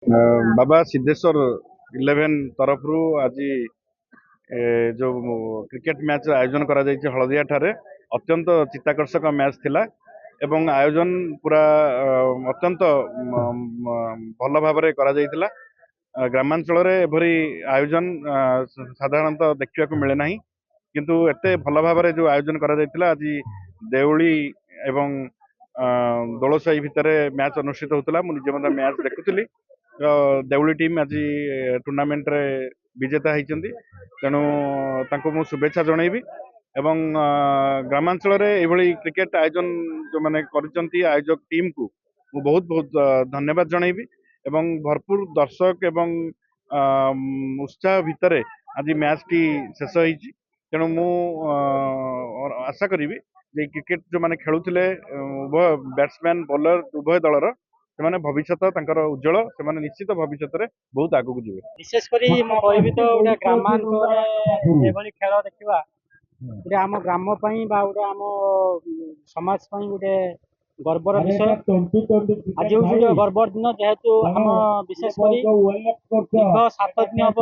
बाबा सिद्धेश्वर 11 तरफ आज जो क्रिकेट मैच आयोजन करा हलदिया ठारे अत्यंत चित्ताकर्षक मैच थिला एवं आयोजन पूरा अत्यंत भल भाव करा ग्रामांचल एभरी आयोजन साधारणतः देखा मिले ना किंतु एते भल भाव जो आयोजन करा आज देउली एवं दोलसाई भितर मैच अनुष्ठित होता मुझे मैच देखुली देउली टीम आज टूर्नामेंट रे विजेता होती तेणु मु शुभेच्छा जनइबी एवं ग्रामांचल ये क्रिकेट आयोजन जो मैंने आयोजक टीम को मु बहुत बहुत धन्यवाद जनइबी एवं भरपूर दर्शक एवं उत्साह भितर आज मैच टी शेष होती तेणु मु आशा करी जे क्रिकेट जो मैंने खेलुले उभय बैट्समैन बॉलर उभय दलर से भविष्य उज्जवल से निश्चित भविष्य में बहुत आगू जी विशेषकर कहबी तो गोटे ग्रामांचल खेल देखा गोटे आम ग्राम गोटे आम समाज गोटे गर्वर विषय आज हूँ गर्वर दिन जेहेतु आम विशेषकर दीर्घ 7 दिन हम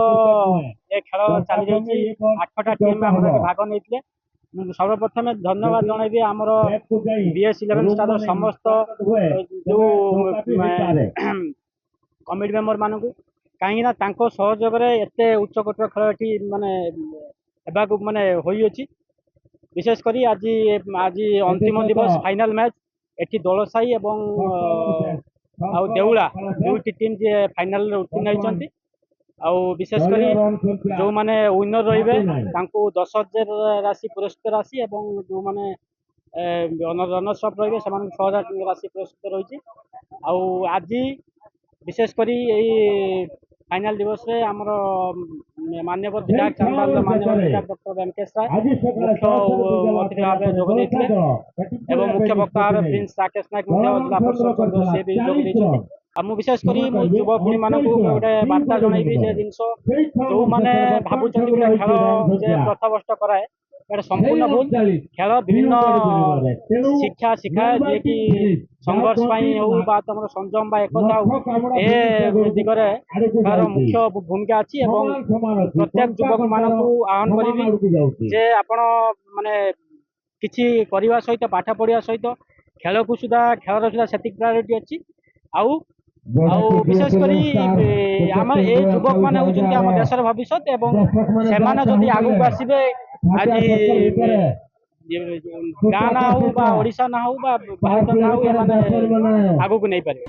ये खेल चली जाइए 8टा टीम भाग नहीं सर्वप्रथम धन्यवाद जनइबी आमर बीएस 11 स्टार समस्त जो कमिटी मेंबर मान कहीं सहयोग एत उच्चकोटर खेल ये माने माने होइछि विशेषकर आज आज अंतिम दिवस फाइनल मैच एटी दोलसाई एवं देउला दुईटी टीम जे फाइनल उत्तीर्ण होती विशेषकर जो माने विनर रहिबे तांको 10,000 राशि पुरस्कार राशि एवं जो माने रनर्स अप रहिबे समान 6,000 राशि पुरस्कार रही आज विशेषकर फाइनल दिवस रे हमर माननीय विधायक चंद्रबाबू माननीय विधायक डॉक्टर वेंकटेश राय मुख्य अतिथि भाव जोग देथिले एवं मुख्य वक्ता भाव प्रिंस राकेश नायक जिला परिषद सदस्य से भी जोग देथिले विशेषकर युवपीढ़ी मानक गोटे बार्ता जनइबी जे जिनस जो मैंने भावुं गोटे खेल प्रथावस्त कराए संपूर्ण भूल खेल विभिन्न शिक्षा शिखाए जे कि संघर्ष हो तुम संयम एकता हो ए दिगरे तार मुख्य भूमिका अच्छी प्रत्येक युवक मान आह्वान करी जे आपण माने किछि करने सहित पाठ पढ़ा सहित खेल को सुधा खेल सुधा से प्रायोरिटी अच्छी विशेषकर आम ये युवक मैंने होती आम देशर भविष्य एवं से आगू आसबे आज गाँ ना हो ओडिशा ना हो भारत ना हो आगू नहीं पारे।